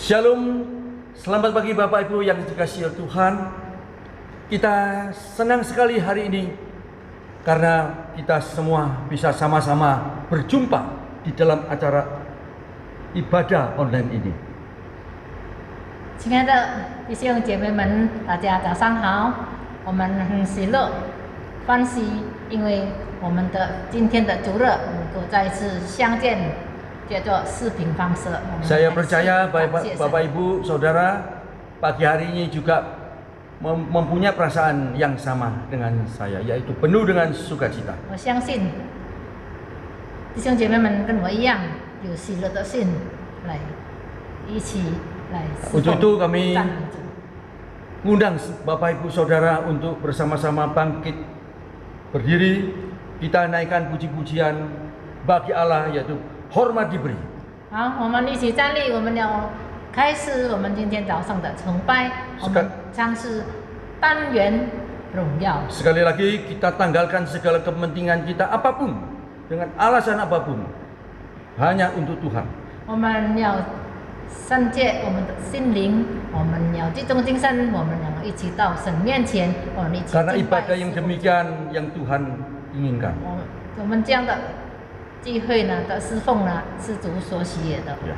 Shalom, selamat pagi Bapak Ibu yang dikasihi Tuhan. Kita senang sekali hari ini karena kita semua bisa sama-sama berjumpa di dalam acara ibadah online ini. 亲爱的弟兄姐妹们，大家早上好！我们很喜乐、欢喜，因为我们的今天的主日能够再一次相见，叫做视频方式。 Saya percaya Bapak Ibu Saudara pagi hari ini juga mempunyai perasaan yang sama dengan saya, yaitu penuh dengan sukacita. 我相信弟兄姐妹们跟我一样有喜乐的心，来一起来侍 Untuk 奉 itu kami 赞美主。 mengundang Bapak Ibu Saudara untuk bersama-sama bangkit berdiri, kita naikkan puji-pujian bagi Allah, yaitu hormat diberi. 好，我们一起站立，我们要开始我们今天早上的崇拜。我们将是单元荣耀。 Sekali lagi kita tanggalkan segala kepentingan kita apapun dengan alasan apapun, hanya untuk Tuhan. 我们要圣洁我们的心灵，我们要集中精神，我们要一起到神面前，我们一起 Karena 敬拜 ibadah yang demikian yang Tuhan inginkan. 我们这样的聚会呢的侍奉呢，是主所喜悦的。 Ya.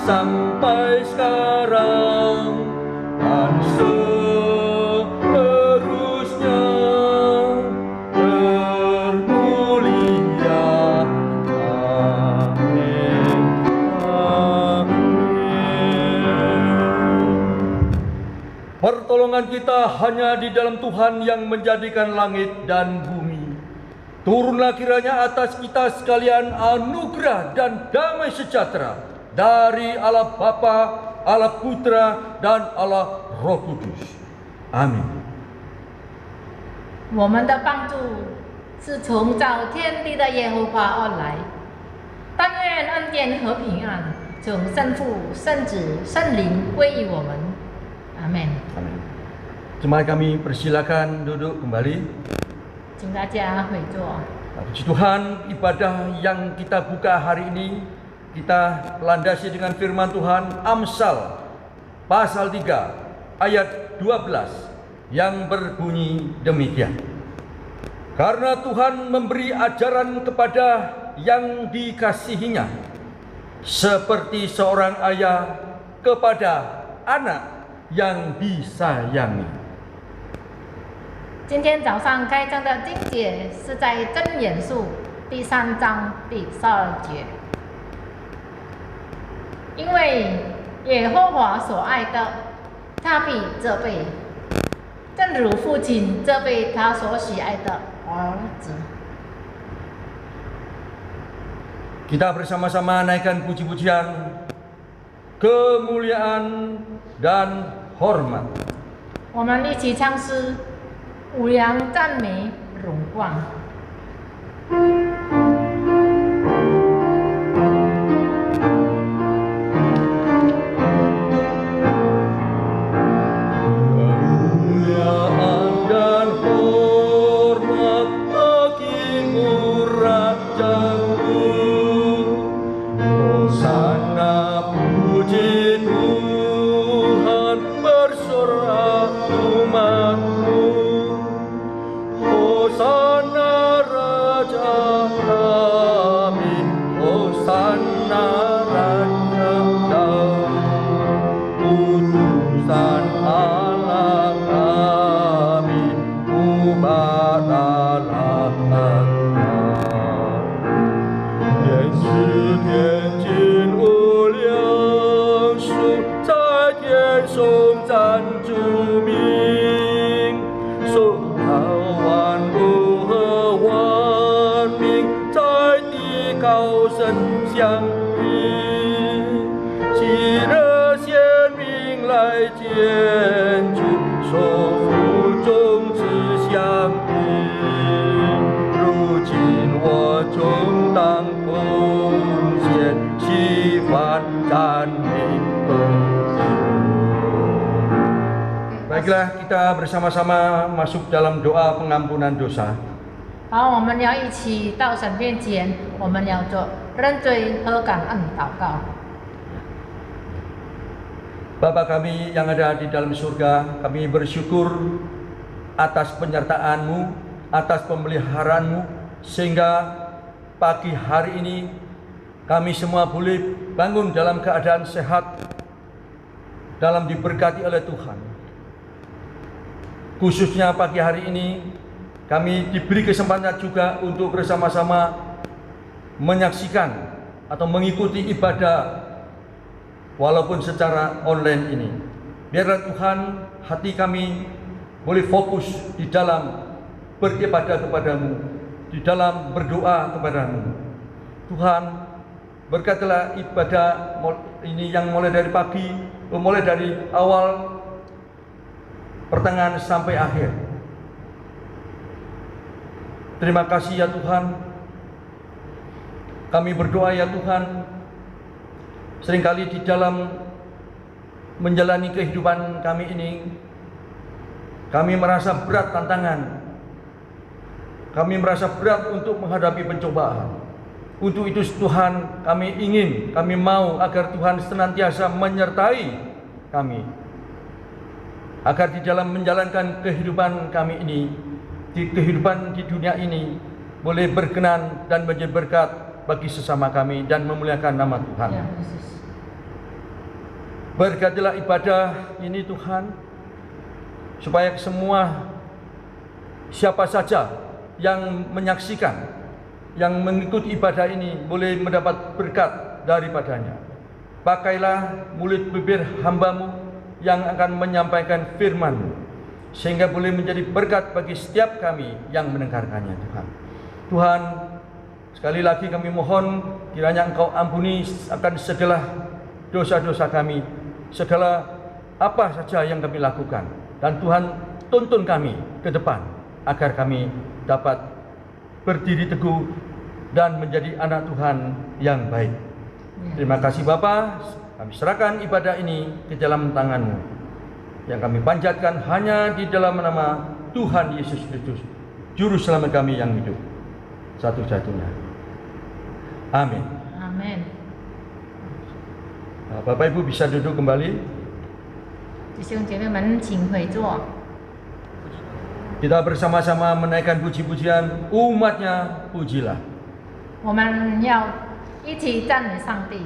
Sampai sekarang dan seterusnya termulia. Amin. Pertolongan kita hanya di dalam Tuhan yang menjadikan langit dan bumi. Turunlah kiranya atas kita sekalian anugerah dan damai sejahtera dari Allah Bapa, Allah Putra, dan Allah Roh Kudus. Amin. 我们的帮助是从造天地的耶和华而来，但愿恩典和平安从圣父、圣子、圣灵归于我们。阿门。 Amin. Jemaat kami persilakan duduk kembali. 请大家会坐。 Puji Tuhan, ibadah yang kita buka hari ini kita landasi dengan firman Tuhan Amsal pasal 3 ayat 12 yang berbunyi demikian. Karena Tuhan memberi ajaran kepada yang dikasihinya seperti seorang ayah kepada anak yang disayangi. 今天早上开章的经节是在箴言书第3章第12节。 因为耶和华所爱的，他必责备，正如父亲责备他所喜爱的儿子。 Kita bersama-sama naikkan puji-pujian, kemuliaan dan hormat. 我们一起唱诗，五羊赞美荣光。 相遇，喜乐显明来见主，守护众子。Marilah kita bersama-sama masuk dalam doa pengampunan dosa. 好，我们要一起到神面前，我们要做认罪和感恩祷告。 Bapa kami yang ada di dalam surga, kami bersyukur atas penyertaan-Mu, atas pemeliharaanmu, sehingga pagi hari ini kami semua boleh bangun dalam keadaan sehat, dalam diberkati oleh Tuhan. Khususnya pagi hari ini kami diberi kesempatan juga untuk bersama-sama menyaksikan atau mengikuti ibadah walaupun secara online ini. Biarlah Tuhan, hati kami boleh fokus di dalam beribadah kepadamu, di dalam berdoa kepadamu. Tuhan, berkatilah ibadah ini yang mulai dari pagi, mulai dari awal, pertengahan sampai akhir. Terima kasih ya Tuhan. Kami berdoa ya Tuhan, seringkali di dalam menjalani kehidupan kami ini, kami merasa berat tantangan. Kami merasa berat untuk menghadapi pencobaan. Untuk itu Tuhan, kami mau agar Tuhan senantiasa menyertai kami. Agar di dalam menjalankan kehidupan kami ini, di kehidupan di dunia ini, boleh berkenan dan menjadi berkat bagi sesama kami dan memuliakan nama Tuhan. Ya, Yesus. Berkatilah ibadah ini Tuhan, supaya semua siapa saja yang menyaksikan, yang mengikuti ibadah ini boleh mendapat berkat daripadanya. Pakailah mulut bibir hamba-Mu yang akan menyampaikan firman-Mu, sehingga boleh menjadi berkat bagi setiap kami yang mendengarkannya Tuhan. Tuhan, sekali lagi kami mohon kiranya Engkau ampuni akan segala dosa-dosa kami, segala apa saja yang kami lakukan, dan Tuhan tuntun kami ke depan agar kami dapat berdiri teguh dan menjadi anak Tuhan yang baik. Terima kasih Bapa, kami serahkan ibadah ini ke dalam tangan-Mu, yang kami panjatkan hanya di dalam nama Tuhan Yesus Kristus, Juru Selamat kami yang hidup satu-satunya. Amin. Amin. Bapak Ibu bisa duduk kembali. 弟兄姐妹们，请回座。 Kita bersama-sama menaikkan puji-pujian, umatnya pujilah. 我们要一起赞美上帝，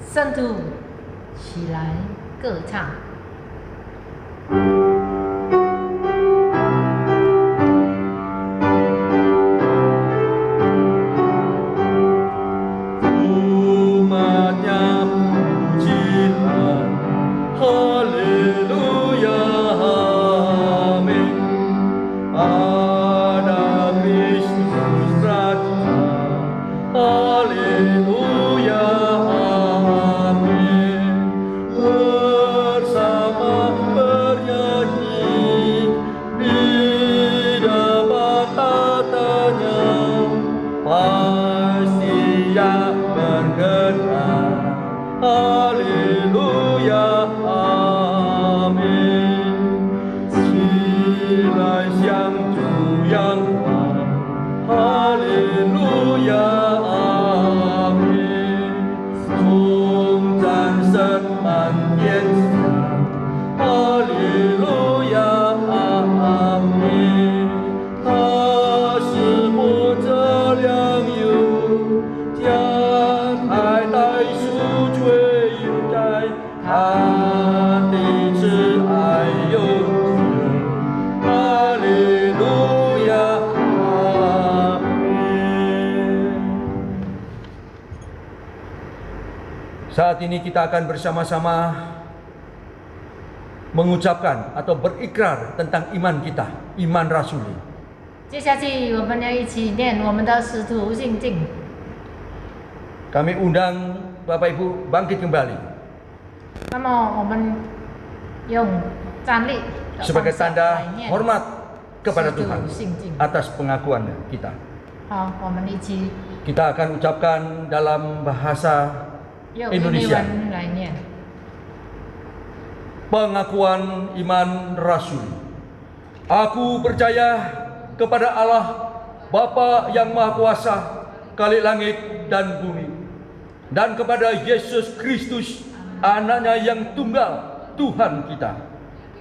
圣徒起来歌唱。 Saat ini kita akan bersama-sama mengucapkan atau berikrar tentang iman kita, iman rasuli. 接下去我们要一起念我们的使徒信经。 Kami undang Bapak Ibu bangkit kembali 那么我们用站立的 sebagai 方式 tanda 来念 hormat kepada 使徒 Tuhan 信经。 atas pengakuan kita. 好，我们一起 Kita akan ucapkan dalam bahasa 用印尼 Indonesia. 文来念。Pengakuan iman rasuli. Aku percaya kepada Allah, Bapa yang Maha Kuasa, Khalik langit dan bumi, dan kepada Yesus Kristus, Anaknya yang tunggal, Tuhan kita,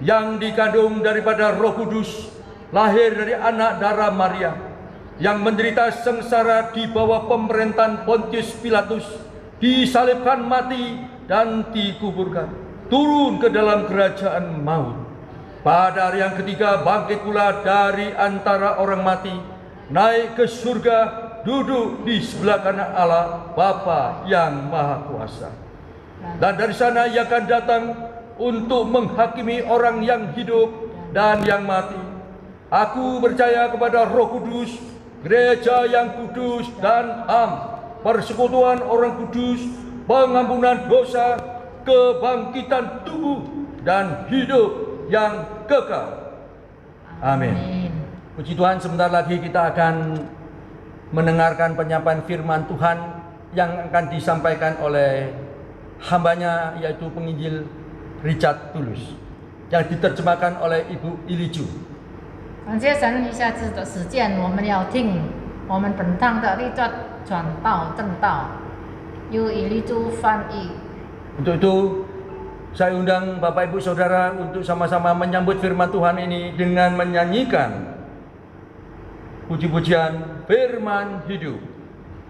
yang dikandung daripada Roh Kudus, lahir dari anak darah Maria, yang menderita sengsara di bawah pemerintahan Pontius Pilatus, disalibkan, mati, dan dikuburkan, turun ke dalam kerajaan maut. Pada hari yang ketiga bangkit pula dari antara orang mati, naik ke surga, duduk di sebelah kanan Allah Bapa yang Maha Kuasa. Dan dari sana Ia akan datang untuk menghakimi orang yang hidup dan yang mati. Aku percaya kepada Roh Kudus, gereja yang kudus dan am, persekutuan orang kudus, pengampunan dosa, kebangkitan tubuh, dan hidup yang kekal. Amin. Puji Tuhan, sebentar lagi kita akan mendengarkan penyampaian firman Tuhan yang akan disampaikan oleh hambanya, yaitu penginjil Richard Tulus, yang diterjemahkan oleh Ibu Iliju. 感谢神，一下子的时间，我们要听我们本堂的立作传道正道，由以利珠翻译。 Untuk itu, saya undang Bapak Ibu Saudara untuk sama-sama menyambut firman Tuhan ini dengan menyanyikan puji-pujian firman hidup.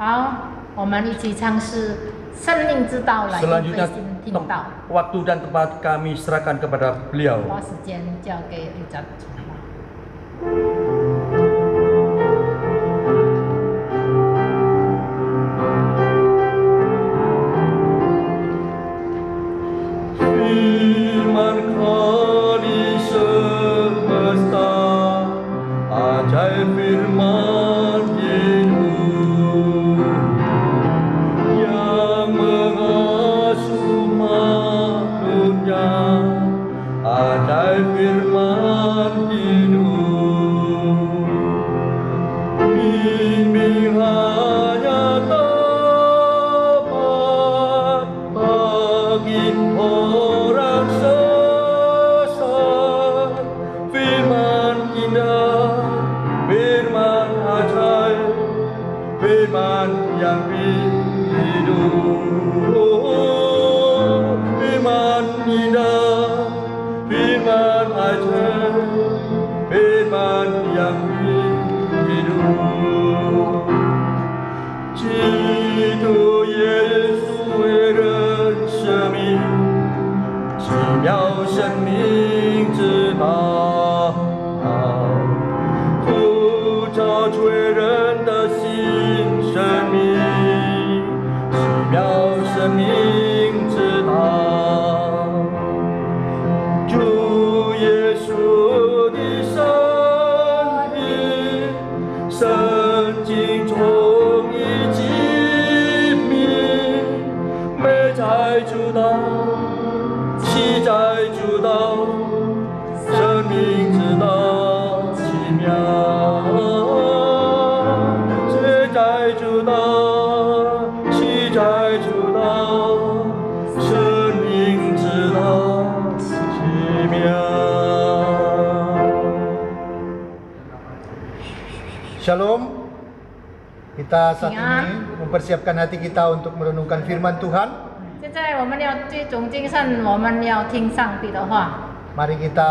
好，我们一起唱诗《生命之道》来预备 Selanjutnya 心听到。 waktu dan tempat kami serahkan kepada beliau. 把时间交给立作传道。 Firman Kali semesta, ajaib firman hidup yang mengasuh makhluknya, ajaib firman hidup, bimbingannya tepat bagi orang sesat, firman indah, firman ajaib, firman yang hidup, firman indah, firman ajaib, firman yang hidup. 基督耶稣为人生命，奇妙生命之道，呼召罪人的新生命，奇妙生命之道。主耶稣的生命，圣经中已记明，美在主道，奇在主道，生命之道奇妙，罪在主道，奇在主道，生命之道奇妙。 Shalom. Kita saat ini mempersiapkan hati kita untuk merenungkan firman Tuhan. 现在我们要最终精神，我们要听上帝的话。 Mari kita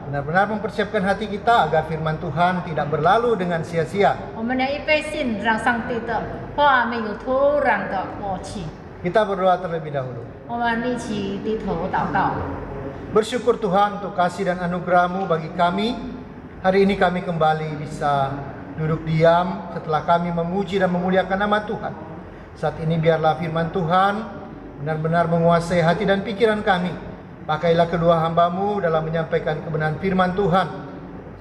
benar-benar mempersiapkan hati kita agar firman Tuhan tidak berlalu dengan sia-sia. 我们要预备心，让上帝的话没有突然的过去。 Kita berdoa terlebih dahulu. 我们一起低头祷告。 Bersyukur Tuhan untuk kasih dan anugerah-Mu bagi kami. Hari ini kami kembali bisa duduk diam setelah kami memuji dan memuliakan nama Tuhan. Saat ini biarlah firman Tuhan benar-benar menguasai hati dan pikiran kami. Pakailah kedua hamba-Mu dalam menyampaikan kebenaran firman Tuhan,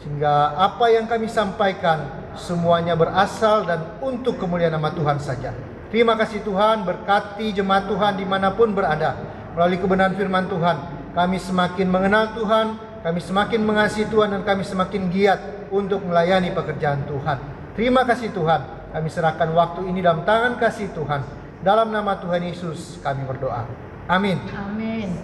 sehingga apa yang kami sampaikan semuanya berasal dan untuk kemuliaan nama Tuhan saja. Terima kasih Tuhan, berkati jemaat Tuhan dimanapun berada. Melalui kebenaran firman Tuhan, kami semakin mengenal Tuhan, kami semakin mengasihi Tuhan, dan kami semakin giat untuk melayani pekerjaan Tuhan. Terima kasih Tuhan, kami serahkan waktu ini dalam tangan kasih Tuhan. Dalam nama Tuhan Yesus kami berdoa. Amin. Amin.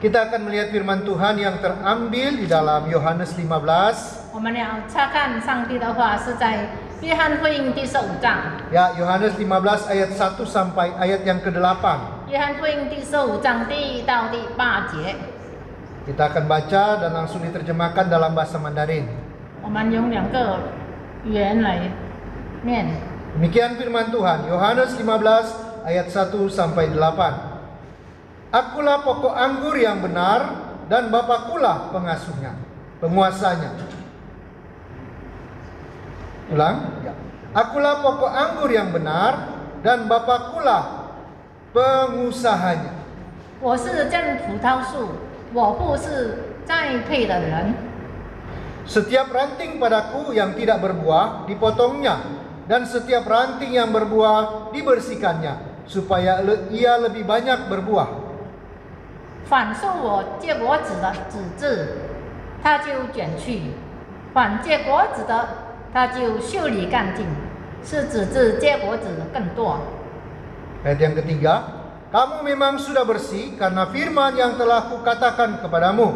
Kita akan melihat firman Tuhan yang terambil di dalam Yohanes 15. 我们要查看上帝的话是在约翰福音第15章。 Ya, Yohanes 15 ayat 1 sampai ayat yang ke-8. 约翰福音第15章第1到第8节， Kita akan baca dan langsung diterjemahkan dalam bahasa Mandarin. 我们用2个语言来念。 Demikian firman Tuhan, Yohanes 15 ayat 1 sampai 8. Akulah pokok anggur yang benar dan Bapakulah pengasuhnya, penguasanya. Ulang. Ya. Akulah pokok anggur yang benar dan Bapakulah pengusahanya. 我是真葡萄树，我父是栽培的人。 Setiap ranting padaku yang tidak berbuah dipotongnya, dan setiap ranting yang berbuah dibersihkannya, supaya ia lebih banyak berbuah. 凡受我结果子的籽子，他就剪去；凡结果子的，他就修理干净，使籽子结果子更多。 Ayat yang ketiga, kamu memang sudah bersih karena firman yang telah kukatakan kepadamu.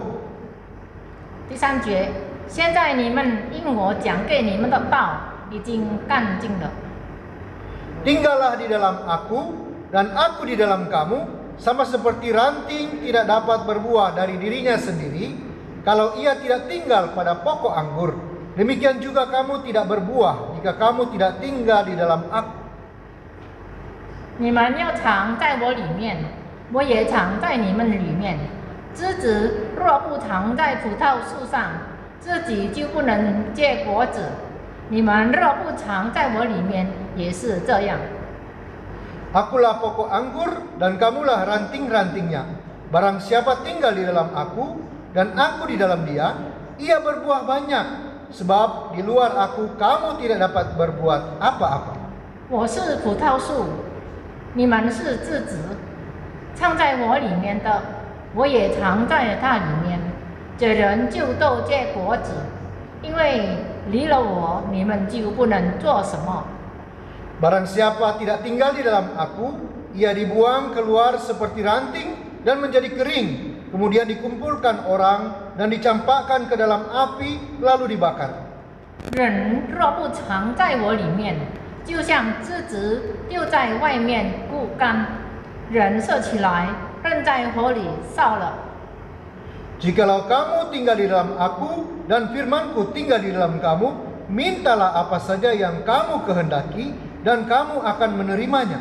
第3节，现在你们因我讲给你们的道已经干净了。 Tinggallah di dalam aku dan aku di dalam kamu, sama seperti ranting tidak dapat berbuah dari dirinya sendiri kalau ia tidak tinggal pada pokok anggur. Demikian juga kamu tidak berbuah jika kamu tidak tinggal di dalam aku. 你们要常在我里面，我也常在你们里面。枝子若不常在葡萄树上，自己就不能结果子。你们若不常在我里面，也是这样。 Akulah pokok anggur dan kamulah ranting-rantingnya. Barang siapa tinggal di dalam aku dan aku di dalam dia, ia berbuah banyak. Sebab di luar aku kamu tidak dapat berbuat apa-apa. 我是葡萄树，你们是枝子。常在我里面的，我也常在他里面。这人就都结果子，因为离了我，你们就不能做什么。 Barang siapa tidak tinggal di dalam aku, ia dibuang keluar seperti ranting dan menjadi kering. Kemudian dikumpulkan orang dan dicampakkan ke dalam api lalu dibakar. 人若不常在我里面，就像枝子丢在外面枯干，人射起来扔在火里烧了。 Jikalau kamu tinggal di dalam aku dan firmanku tinggal di dalam kamu, mintalah apa saja yang kamu kehendaki dan kamu akan menerimanya.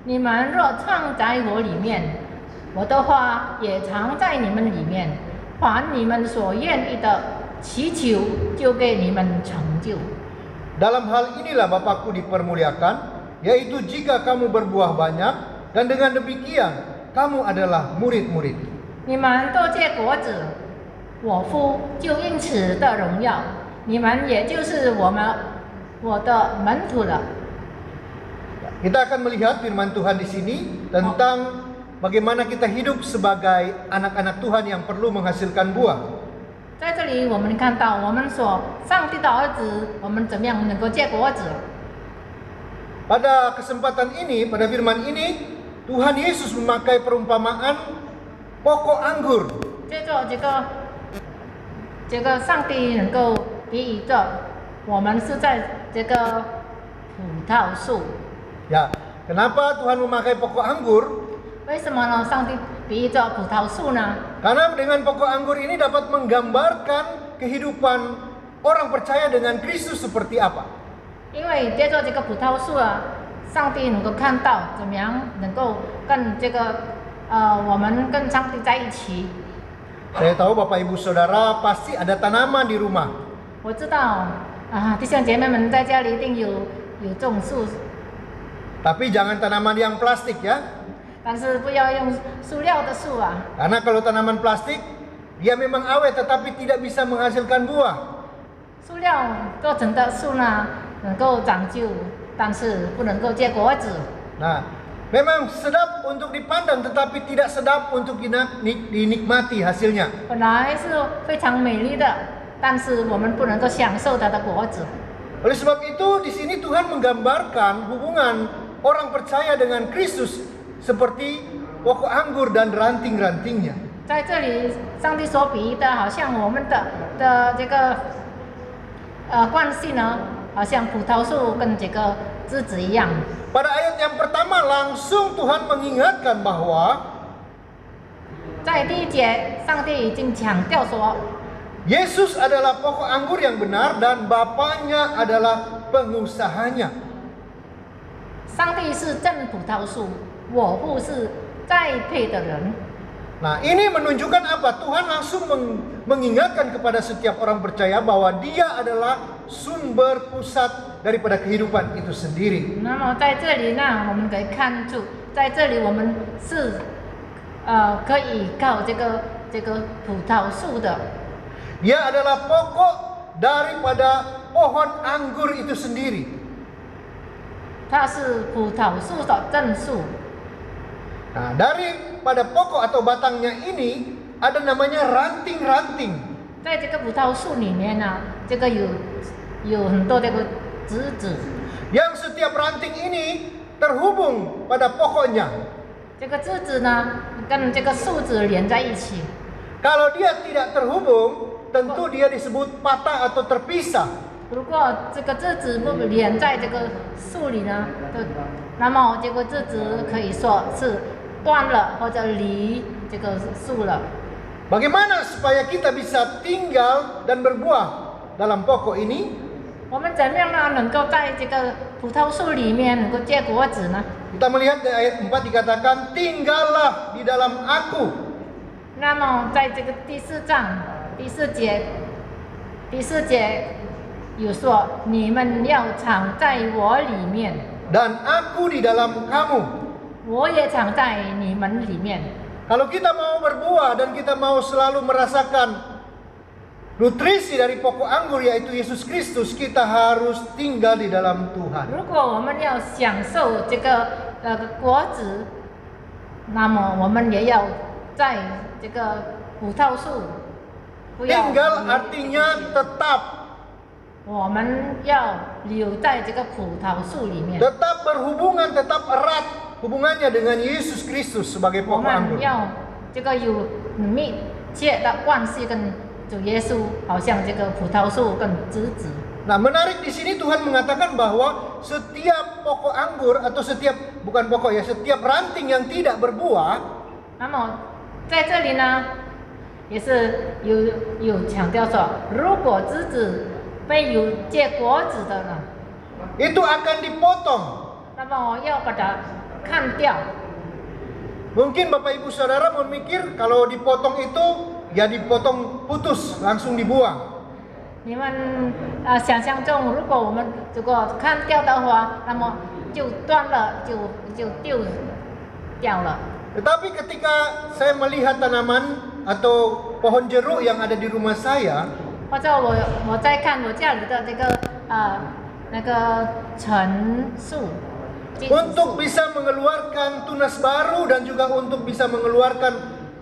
你们若常在我里面，我的话也常在你们里面。凡你们所愿意的，祈求就给你们成就。 Dalam hal inilah Bapakku dipermuliakan, yaitu jika kamu berbuah banyak, dan dengan demikian kamu adalah murid-murid. 你们多结果子，我父就因此的荣耀。你们也就是我的门徒了。 Kita akan melihat firman Tuhan di sini tentang bagaimana kita hidup sebagai anak-anak Tuhan yang perlu menghasilkan buah. 在这里，我们看到我们所上帝的儿子，我们怎么样能够结果子？ Pada kesempatan ini, pada firman ini, Tuhan Yesus memakai perumpamaan pokok anggur. 接着这个上帝能够比喻着我们是在这个葡萄树。 Ya, kenapa Tuhan memakai pokok anggur? 为什么呢？上帝比喻着葡萄树呢？ Karena dengan pokok anggur ini dapat menggambarkan kehidupan orang percaya dengan Kristus seperti apa. 因为接着这个葡萄树啊，上帝能够看到怎么样能够跟这个我们跟上帝在一起。 Saya tahu Bapak Ibu Saudara pasti ada tanaman di rumah. 我知道弟兄姐妹们在家里一定有种树。 Tapi jangan tanaman yang plastik ya. 但是不要用塑料的树啊， Karena kalau tanaman plastik, dia memang awet tetapi tidak bisa menghasilkan buah. 塑料做成的树呢，能够长久，但是不能够结果子。 Nah, memang sedap untuk dipandang tetapi tidak sedap untuk dinikmati hasilnya. 本来是非常美丽的，但是我们不能够享受它的果子。 Oleh sebab itu, di sini Tuhan menggambarkan hubungan orang percaya dengan Kristus seperti pokok anggur dan ranting-rantingnya. 在这里，上帝所比喻的，好像我们的这个关系呢，好像葡萄树跟这个枝子一样。 Pada ayat yang pertama langsung Tuhan mengingatkan bahwa 在第一节，上帝已经强调说， Yesus adalah pokok anggur yang benar dan Bapaknya adalah pengusahanya. 上帝是真葡萄树，我父是栽培的人。 Nah, ini menunjukkan apa? Tuhan langsung mengingatkan kepada setiap orang percaya bahwa Dia adalah sumber pusat daripada kehidupan itu sendiri. 那么在这里呢，我们可以看出，在这里我们是可以靠这个葡萄树的。 Dia adalah pokok daripada pohon anggur itu sendiri. 它是葡萄树的正树。 Nah, daripada pokok atau batangnya ini ada namanya ranting-ranting. 在这个葡萄树里面呢，这个有很多这个枝子， Yang setiap ranting ini terhubung pada pokoknya. 这个枝子呢跟这个树枝连在一起。 Kalau dia tidak terhubung, tentu dia disebut patah atau terpisah. 如果这个枝子不连在这个树里呢，那么这个枝子可以说是断了或者离这个树了。 Bagaimana supaya kita bisa tinggal dan berbuah dalam pokok ini? 我们怎么样呢？能够在这个葡萄树里面能够结果子呢？ Kita melihat di ayat 4 dikatakan, tinggallah di dalam aku. 那么在这个第四章第四节有说，你们要藏在我里面， Dan aku di dalam kamu. 我也藏在你们里面。 Kalau kita mau berbuah dan kita mau selalu merasakan nutrisi dari pokok anggur yaitu Yesus Kristus, kita harus tinggal di dalam Tuhan. 如果我们要享受这个果子，那么我们也要在这个葡萄树，不要 Tinggal artinya tetap, 我们要留在这个葡萄树里面。 tetap berhubungan, tetap erat hubungannya dengan Yesus Kristus sebagai 我 pokok anggur. 们要这个有密切的关系跟主耶稣，好像这个葡萄树跟枝子。 Nah, menarik di sini Tuhan mengatakan bahwa setiap pokok anggur atau setiap bukan pokok ya, setiap ranting yang tidak berbuah 那么在这里呢，也是有强调说，如果枝子被有结果子的呢， itu akan dipotong. 那么要把它看掉。 Mungkin Bapak Ibu Saudara memikir kalau dipotong itu ya dipotong putus, langsung dibuang. 你们想象中，如果我们如果看掉的话，那么就断了，就丢掉了。 Tetapi ketika saya melihat tanaman atau pohon jeruk yang ada di rumah saya, 或者我在看我家里的这个那个橙树，金子 untuk 树， bisa mengeluarkan tunas baru dan juga untuk bisa mengeluarkan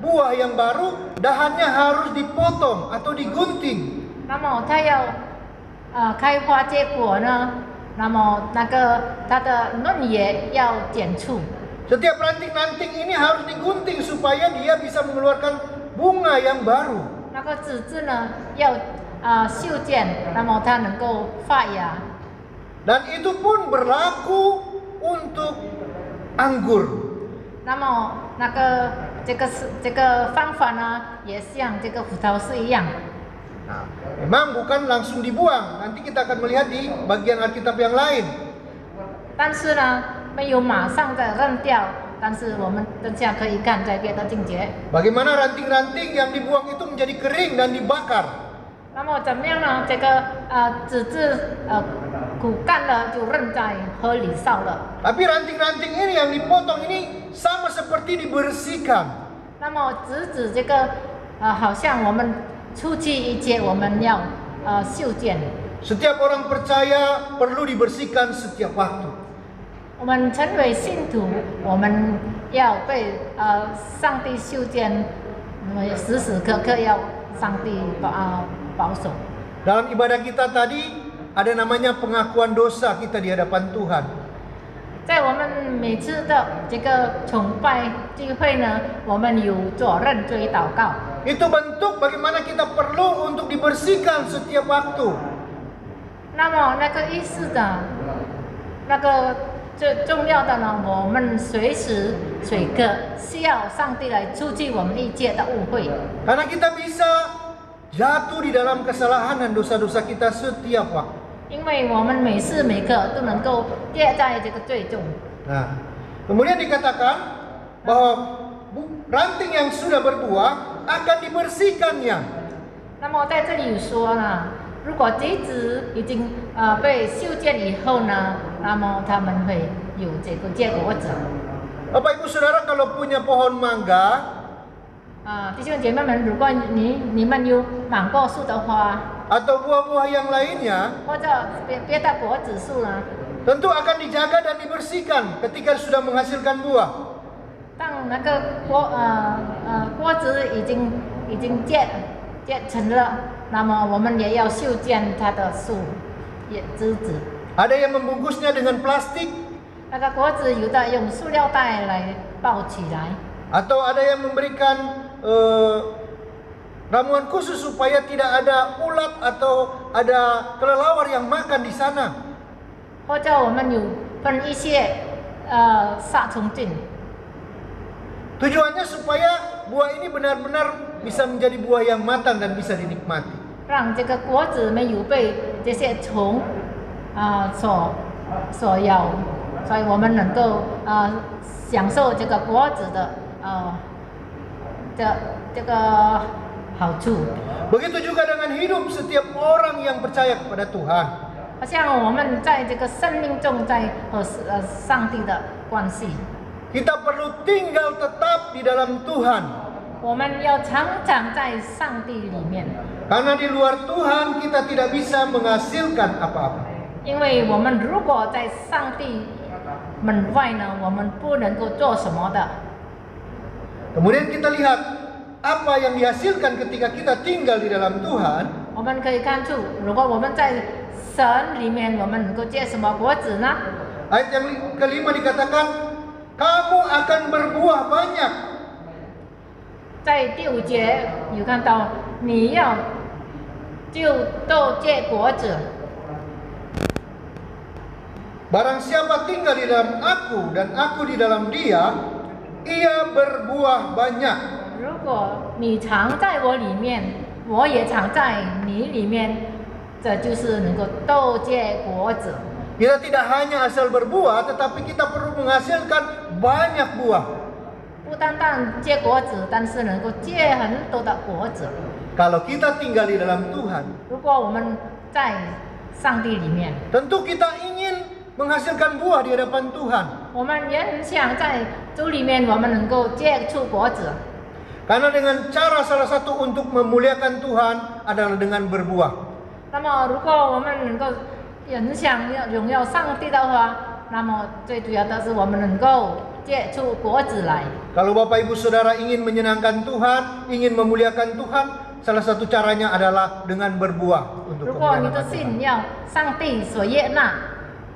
buah yang baru, dahannya harus dipotong atau digunting. 那么它要开花结果呢，那么那个它的嫩叶要剪除。 Setiap ranting-ranting ini harus digunting supaya dia bisa mengeluarkan bunga yang baru. 那个籽子呢要修剪，那么它能够发芽。 Dan itu pun berlaku untuk anggur. 那么这个方法呢，也像这个葡萄树一样。 Nah, memang bukan langsung dibuang. Nanti kita akan melihat di bagian Alkitab yang lain. 但是呢，没有马上的扔掉，但是我们等下可以看在别的经节。 Bagaimana ranting-ranting yang dibuang itu menjadi kering dan dibakar. 那么怎么样呢？这个籽子苦干了就扔在河里烧了。 Tapi ranting-ranting ini yang dipotong ini sama seperti dibersihkan. 那么籽子这个好像我们初期一节我们要修剪。 Setiap orang percaya perlu dibersihkan setiap waktu. 我们成为信徒，我们要被上帝修剪，时时刻刻要上帝保守。 Dalam ibadah kita tadi ada namanya pengakuan dosa kita di hadapan Tuhan. 在我们每次的这个崇拜聚会呢，我们有做认罪祷告。 Itu bentuk bagaimana kita perlu untuk dibersihkan setiap waktu. 那么那个意思的，那个最重要的呢，我们随时随刻需要上帝来除去我们一切的误会， Karena kita bisa jatuh di dalam kesalahan dan dosa-dosa kita setiap waktu. 因为我们每时每刻都能够跌在这个罪中。 Nah, kemudian dikatakan bahwa ranting yang sudah berbuah akan dibersihkannya. 那么在这里有说呢，如果枝子已经被修剪以后呢，那么他们会有这个结果子。 Bapak Ibu Saudara kalau punya pohon mangga 弟兄姐妹们，如果你们有芒果树的话， atau buah-buah yang lainnya 或者别的果子树呢， tentu akan dijaga dan dibersihkan ketika sudah menghasilkan buah. 当那个果子已经结成了，那么我们也要修剪它的树枝子。 Ada yang membungkusnya dengan plastik 那个果子有的用塑料袋来包起来， atau ada yang memberikan ramuan khusus supaya tidak ada ulat atau ada kelelawar yang makan di sana. 或者我们有喷一些杀虫剂， Tujuannya supaya buah ini benar-benar bisa menjadi buah yang matang dan bisa dinikmati. 让这个果子没有被这些虫所咬，所以我们能够享受这个果子的这个好处。 Begitu juga dengan hidup setiap orang yang percaya kepada Tuhan. 好像我们在这个生命中和上帝的关系， Kita perlu tinggal tetap di dalam Tuhan. 我们要常常在上帝里面， Karena di luar Tuhan kita tidak bisa menghasilkan apa-apa. 因为我们如果在上帝门外呢，我们不能够做什么的。 Kemudian kita lihat apa yang dihasilkan ketika kita tinggal di dalam Tuhan. 我们可以看出，如果我们在神里面，我们能够结什么果子呢？ Ayat yang kelima dikatakan, kamu akan berbuah banyak. 在第5节有看到，你要都结果子。 Barang siapa tinggal di dalam aku dan aku di dalam dia, ia berbuah banyak. 如果你常在我里面，我也常在你里面，这就是能够都结果子。 Kita tidak hanya asal berbuah, tetapi kita perlu menghasilkan banyak buah. 不单单结果子，但是能够结很多的果子。 Kalau kita tinggal di dalam Tuhan, 如果我们在上帝里面， tentu kita ingin menghasilkan buah di hadapan Tuhan. 我们也很想在主里面，我们能够结出果子。 Karena dengan cara salah satu untuk memuliakan Tuhan adalah dengan berbuah. 那么，如果我们能够很想要荣耀上帝的话，那么最主要的是我们能够结出果子来。 Kalau Bapak Ibu Saudara ingin menyenangkan Tuhan, ingin memuliakan Tuhan, salah satu caranya adalah dengan berbuah untuk 如果你的 kemuliaan Tuhan. 信要上帝所悦纳，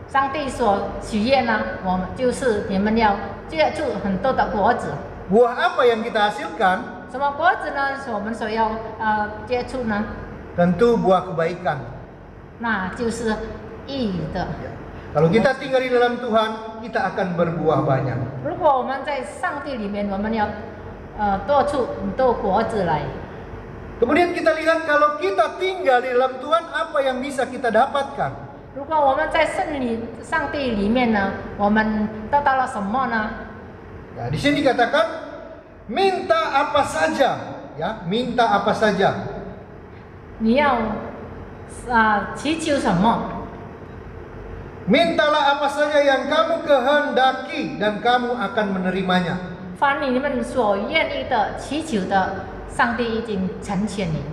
上帝所喜悦呢，我们就是你们要结出很多的果子。 Buah apa yang kita hasilkan? 什么果子呢？是我们所要接触呢？ Tentu buah kebaikan. 那就是义的。 Kalau kita tinggal di dalam Tuhan, kita akan berbuah banyak. 如果我们在上帝里面，我们要多出很多果子来。 Kemudian kita lihat kalau kita tinggal di dalam Tuhan, apa yang bisa kita dapatkan? 如果我们在上帝里面呢，我们得到了什么呢？ Nah, di sini dikatakan minta apa saja, ya, minta apa saja. 你要祈求什么？ Mintalah apa saja yang kamu kehendaki dan kamu akan menerimanya. 凡你们所愿意的、祈求的，上帝已经成全你。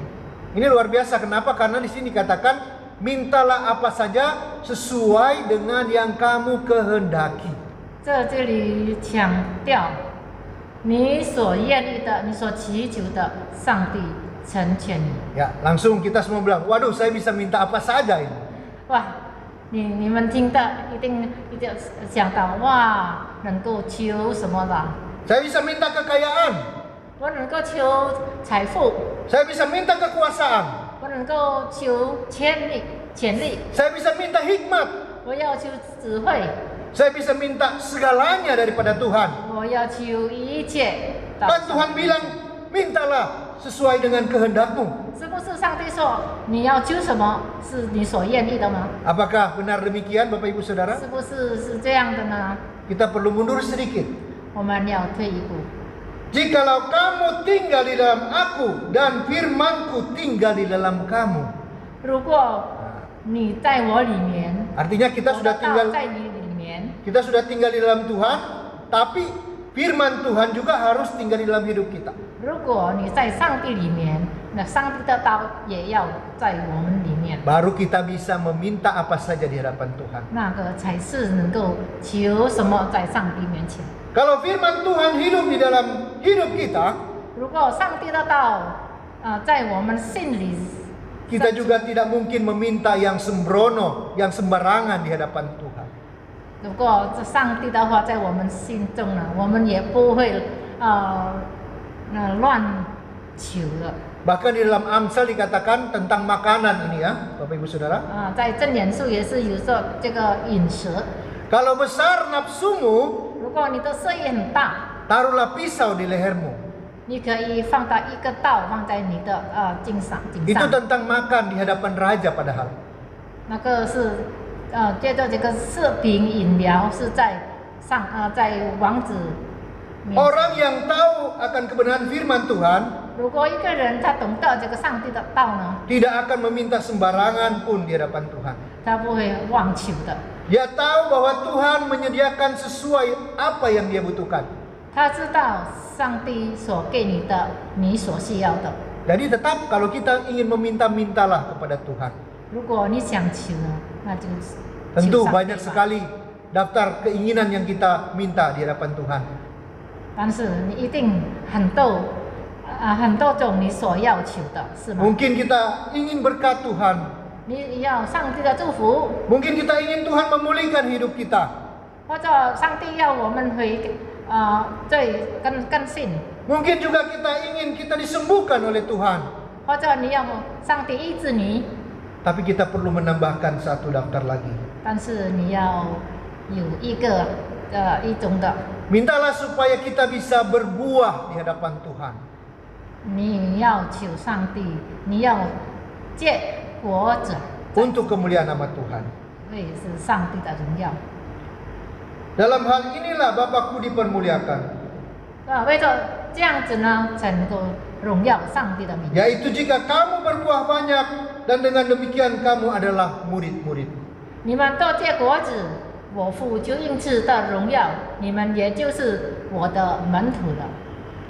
Ini luar biasa. Kenapa? Karena di sini dikatakan mintalah apa saja sesuai dengan yang kamu kehendaki. 这里强调，你所愿意的、你所祈求的，上帝成全你。 Ya, langsung kita semua bilang, waduh saya bisa minta apa saja ini. 哇，你们听到一定想到哇，能够求什么吧？ Saya bisa minta kekayaan. 我能够求财富， Saya bisa minta kekuasaan. 我能够求权力， Saya bisa minta hikmat. 我要求智慧， Saya bisa minta segalanya daripada Tuhan. 我要求一切。 Dan Tuhan bilang, mintalah sesuai dengan kehendak-Mu. 是不是上帝说你要求什么是你所愿意的吗？ Apakah benar demikian Bapak Ibu Saudara? 是不是这样的呢？ Kita perlu mundur sedikit. 我们要退一步。 Jikalau kamu tinggal di dalam aku dan firman-Ku tinggal di dalam kamu. 如果你在我里面， Artinya kita 我 sudah 的道 tinggal 在你里面， kita sudah tinggal di dalam Tuhan, tapi firman Tuhan juga harus tinggal di dalam hidup kita. 如果你在上帝里面，那上帝的道也要在我们里面， Baru kita bisa meminta apa saja di hadapan Tuhan. 那个才是能够求什么在上帝面前。 Kalau firman Tuhan hidup di dalam hidup kita, 如果上帝的道在我们心里， kita juga tidak mungkin meminta yang sembrono, yang sembarangan di hadapan Tuhan. 如果这上帝的话在我们心中呢，我们也不会乱求了。 Bahkan di dalam Amsal dikatakan tentang makanan ini ya, Bapak Ibu Saudara. 在箴言书也是有说这个饮食， Kalau besar nafsumu, 如果你的事业很大， taruhlah pisau di lehermu. 你可以放到一个刀放在你的颈上。 Itu tentang makan di hadapan raja padahal. 那个是接着这个食品饮料是在在王子面前。 Orang yang tahu akan kebenaran firman Tuhan 如果一个人他懂得这个上帝的道呢， tidak akan meminta sembarangan pun di hadapan Tuhan. 他不会妄求的。 Dia tahu bahwa Tuhan menyediakan sesuai apa yang dia butuhkan. 他知道上帝所给你的，你所需要的。 Jadi tetap kalau kita ingin meminta, mintalah kepada Tuhan. 如果你想求呢，那就 Tentu 求上帝 banyak 吧。 sekali daftar keinginan yang kita minta di hadapan Tuhan. 但是你一定很多种你所要求的，是吗？ Mungkin kita ingin berkat Tuhan. 你要上帝的祝福， Mungkin kita ingin Tuhan memulihkan hidup kita. 或者上帝要我们罪更新， Mungkin juga kita ingin kita disembuhkan oleh Tuhan. 或者你要上帝医治你， Tapi kita perlu menambahkan satu daftar lagi. 但是你要有一种的， Mintalah supaya kita bisa berbuah di hadapan Tuhan. 你要求上帝，你要结果子， Untuk kemuliaan nama Tuhan. 为是上帝的荣耀。 Dalam hal inilah Bapakku dipermuliakan. 为着这样子呢，才能够荣耀上帝的名。 Yaitu jika kamu berbuah banyak dan dengan demikian kamu adalah murid-murid. 你们都结果子，我父就因此的荣耀，你们也就是我的门徒了。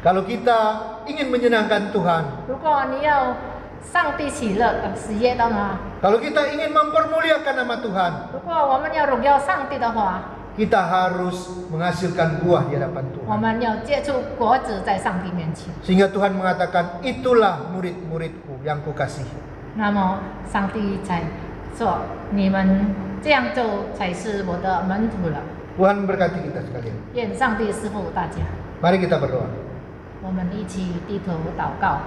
Kalau kita ingin menyenangkan Tuhan, 如果你要上帝喜悦的呢， kalau kita ingin mempermuliakan nama Tuhan, 如果我们要荣耀上帝的话， kita harus menghasilkan buah di hadapan 我 Tuhan. 们要结出果子在上帝面前。 Sehingga Tuhan mengatakan, itulah murid-muridku yang kukasihi. 那么上帝才说，你们这样做才是我的门徒了。 Tuhan memberkati kita sekalian. 愿上帝赐福大家。 Mari kita berdoa. 我们一起低头祷告。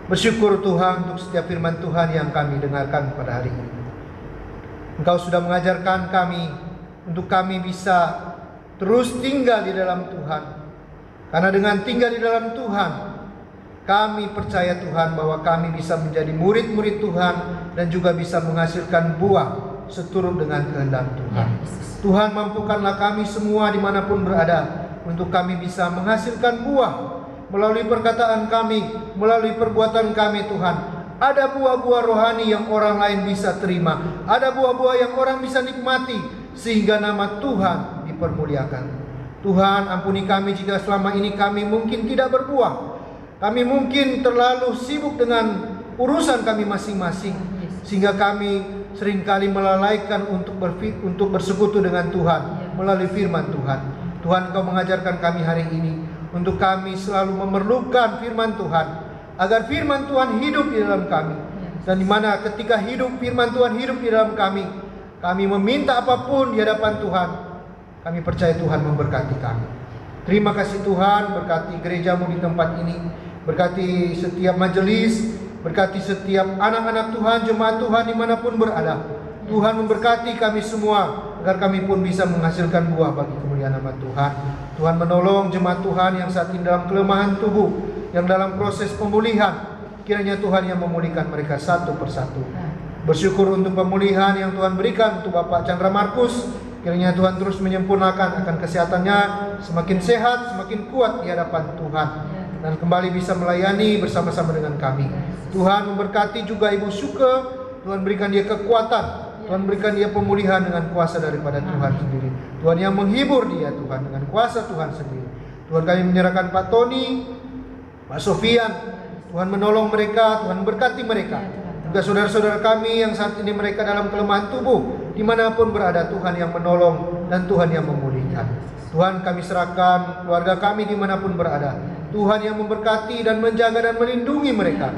Bersyukur Tuhan untuk setiap firman Tuhan yang kami dengarkan pada hari ini. Engkau sudah mengajarkan kami untuk kami bisa terus tinggal di dalam Tuhan. Karena dengan tinggal di dalam Tuhan, kami percaya Tuhan bahwa kami bisa menjadi murid-murid Tuhan dan juga bisa menghasilkan buah seturut dengan kehendak Tuhan. Tuhan, mampukanlah kami semua dimanapun berada untuk kami bisa menghasilkan buah melalui perkataan kami, melalui perbuatan kami Tuhan. Ada buah-buah rohani yang orang lain bisa terima. Ada buah-buah yang orang bisa nikmati sehingga nama Tuhan dipermuliakan. Tuhan, ampuni kami jika selama ini kami mungkin tidak berbuah. Kami mungkin terlalu sibuk dengan urusan kami masing-masing sehingga kami seringkali melalaikan untuk bersekutu dengan Tuhan melalui firman Tuhan. Tuhan, Engkau mengajarkan kami hari ini untuk kami selalu memerlukan firman Tuhan, agar firman Tuhan hidup di dalam kami. Dan di mana ketika firman Tuhan hidup di dalam kami kami meminta apapun di hadapan Tuhan, kami percaya Tuhan memberkati kami. Terima kasih Tuhan, berkati gerejamu di tempat ini, berkati setiap majelis, berkati setiap anak-anak Tuhan, jemaat Tuhan dimanapun berada. Tuhan memberkati kami semua, agar kami pun bisa menghasilkan buah bagi kemuliaan nama Tuhan. Tuhan menolong jemaat Tuhan yang saat ini dalam kelemahan tubuh, yang dalam proses pemulihan. Kiranya Tuhan yang memulihkan mereka satu persatu. Bersyukur untuk pemulihan yang Tuhan berikan untuk Bapak Chandra Markus. Kiranya Tuhan terus menyempurnakan akan kesehatannya, semakin sehat, semakin kuat di hadapan Tuhan, dan kembali bisa melayani bersama-sama dengan kami. Tuhan memberkati juga Ibu Suke. Tuhan berikan dia kekuatan, Tuhan berikan dia pemulihan dengan kuasa daripada Tuhan sendiri. Tuhan yang menghibur dia, Tuhan, dengan kuasa Tuhan sendiri. Tuhan, kami menyerahkan Pak Tony, Pak Sofian. Tuhan menolong mereka, Tuhan berkati mereka. Juga saudara-saudara kami yang saat ini mereka dalam kelemahan tubuh, dimanapun berada, Tuhan yang menolong dan Tuhan yang memulihkan. Tuhan, kami serahkan keluarga kami dimanapun berada. Tuhan yang memberkati dan menjaga dan melindungi mereka,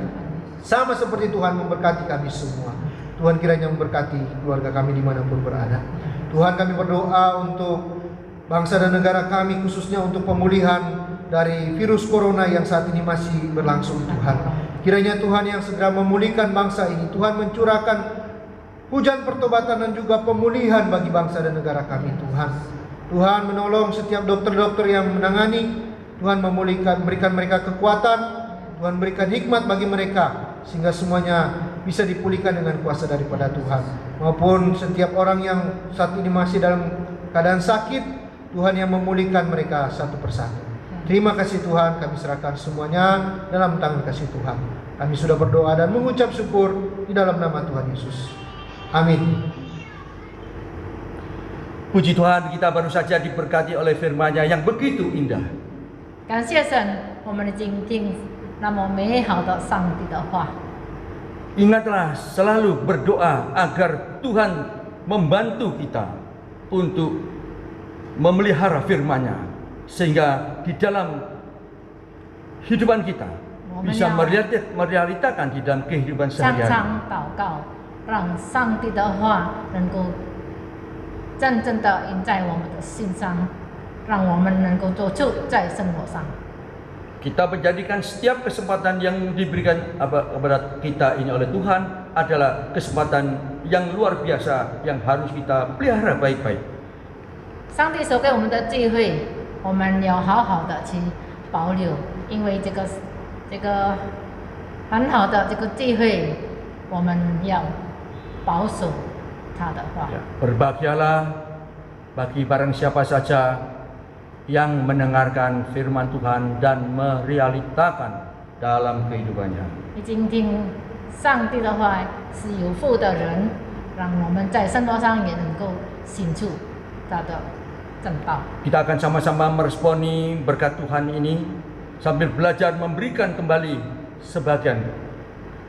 sama seperti Tuhan memberkati kami semua. Tuhan kiranya memberkati keluarga kami dimanapun berada. Tuhan, kami berdoa untuk bangsa dan negara kami, khususnya untuk pemulihan dari virus corona yang saat ini masih berlangsung. Tuhan, kiranya Tuhan yang segera memulihkan bangsa ini. Tuhan mencurahkan hujan pertobatan dan juga pemulihan bagi bangsa dan negara kami. Tuhan menolong setiap dokter-dokter yang menangani. Tuhan memulihkan, berikan mereka kekuatan. Tuhan berikan hikmat bagi mereka, sehingga semuanya bisa dipulihkan dengan kuasa daripada Tuhan. Maupun setiap orang yang saat ini masih dalam keadaan sakit, Tuhan yang memulihkan mereka satu persatu. Terima kasih Tuhan, kami serahkan semuanya dalam tangan kasih Tuhan. Kami sudah berdoa dan mengucap syukur di dalam nama Tuhan Yesus. Amin. Puji Tuhan, kita baru saja diberkati oleh firman-Nya yang begitu indah. 感谢神，我们的今天那么美好的上帝的话。 Ingatlah selalu berdoa agar Tuhan membantu kita untuk memelihara firman-Nya, sehingga di dalam kehidupan kita bisa merealitakan di dalam kehidupan 常 sehari-hari. 常祷告，让上帝的话能够真正的印在我们的心上，让我们能够做出在生活上。 Kita menjadikan setiap kesempatan yang diberikan kepada kita ini oleh Tuhan adalah kesempatan yang luar biasa yang harus kita pelihara baik-baik. 上帝所给我们的机会，我们要好好的去保留，因为这个很好的这个机会，我们要保守他的话。 Ya, berbahagialah bagi barang siapa saja yang mendengarkan firman Tuhan dan merealitakan dalam kehidupannya. 已经听上帝的话是有福的人，让我们在生活上也能够显出他的正道。 Kita akan sama-sama meresponi berkat Tuhan ini sambil belajar memberikan kembali sebagian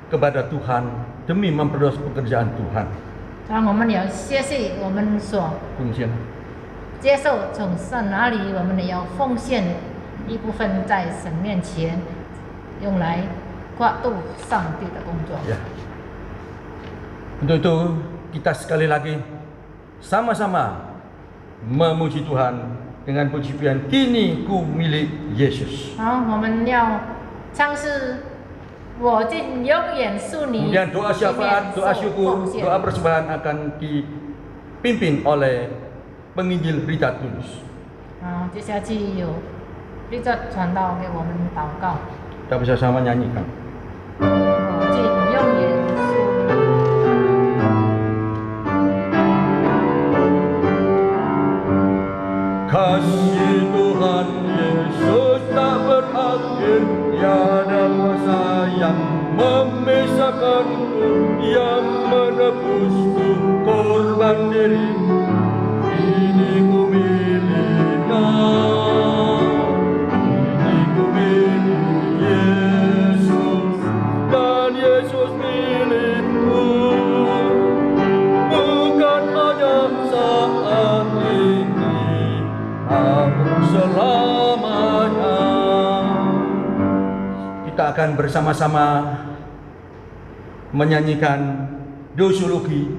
kepada Tuhan demi memperluas pekerjaan Tuhan. 让我们要学习我们所 Kuncian. 接受从神那里，我们也要奉献一部分在神面前，用来跨度上帝的工作。 Ya. Untuk itu kita sekali lagi sama-sama memuji Tuhan dengan pujian kini ku milik Yesus. 好，我们要唱诗，我竟永远属你。 Kemudian doa syafaat, doa syukur, doa persembahan akan dipimpin oleh penginjil Richard Tulus. 啊，接下去有立着传道给我们祷告。 Kita bersama nyanyikan. 我竟永远属你。 Kasih Tuhan Yesus tak berakhir, tiada kuasa yang memisahkanku, yang menebusku korban diri. Ini ku miliknya, ini ku milik Yesus, dan Yesus milikku. Bukan hanya saat ini, namun selamanya. Kita akan bersama-sama menyanyikan dosologi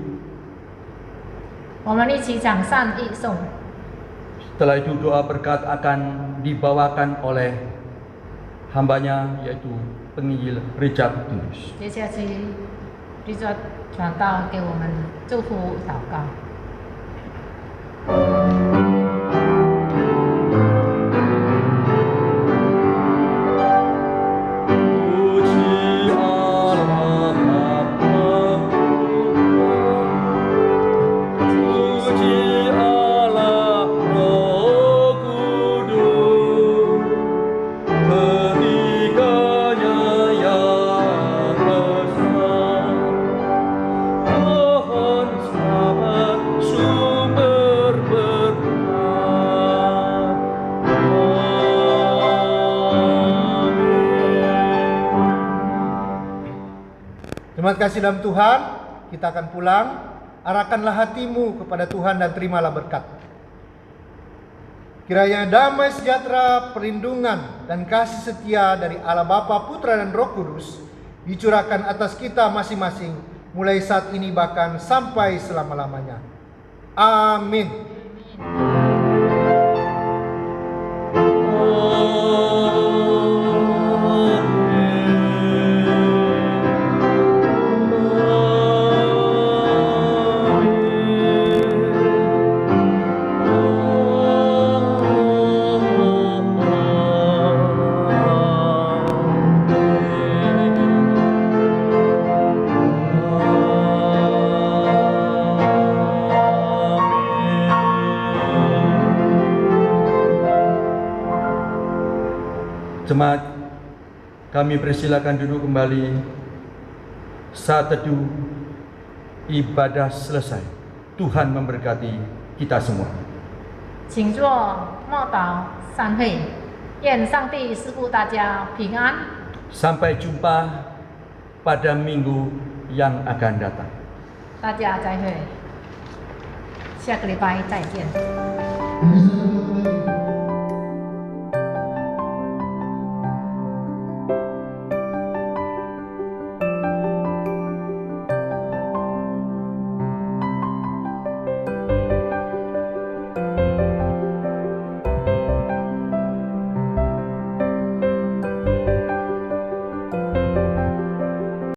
我们一起讲善意颂。 Setelah itu doa berkat akan dibawakan oleh hambanya yaitu penginjil Richard Tulus. 接下去律作传道给我们祝福祷告。 Puji Allah Bapa, puji Allah Roh Kudus, ketiganya yang besar. Pohon selamat sumber berkat. Terima kasih dalam Tuhan, kita akan pulang. Arahkanlah hatimu kepada Tuhan dan terimalah berkat. Kiranya damai sejahtera, perlindungan, dan kasih setia dari Allah Bapa, Putra, dan Roh Kudus dicurahkan atas kita masing-masing, mulai saat ini bahkan sampai selama-lamanya. Amin. Jemaat, kami persilakan duduk kembali. Saat teduh ibadah selesai. Tuhan memberkati kita semua. 请坐默祷散会，愿上帝赐福大家平安。 Sampai jumpa pada minggu yang akan datang. 大家再会，下个礼拜再见。 Ini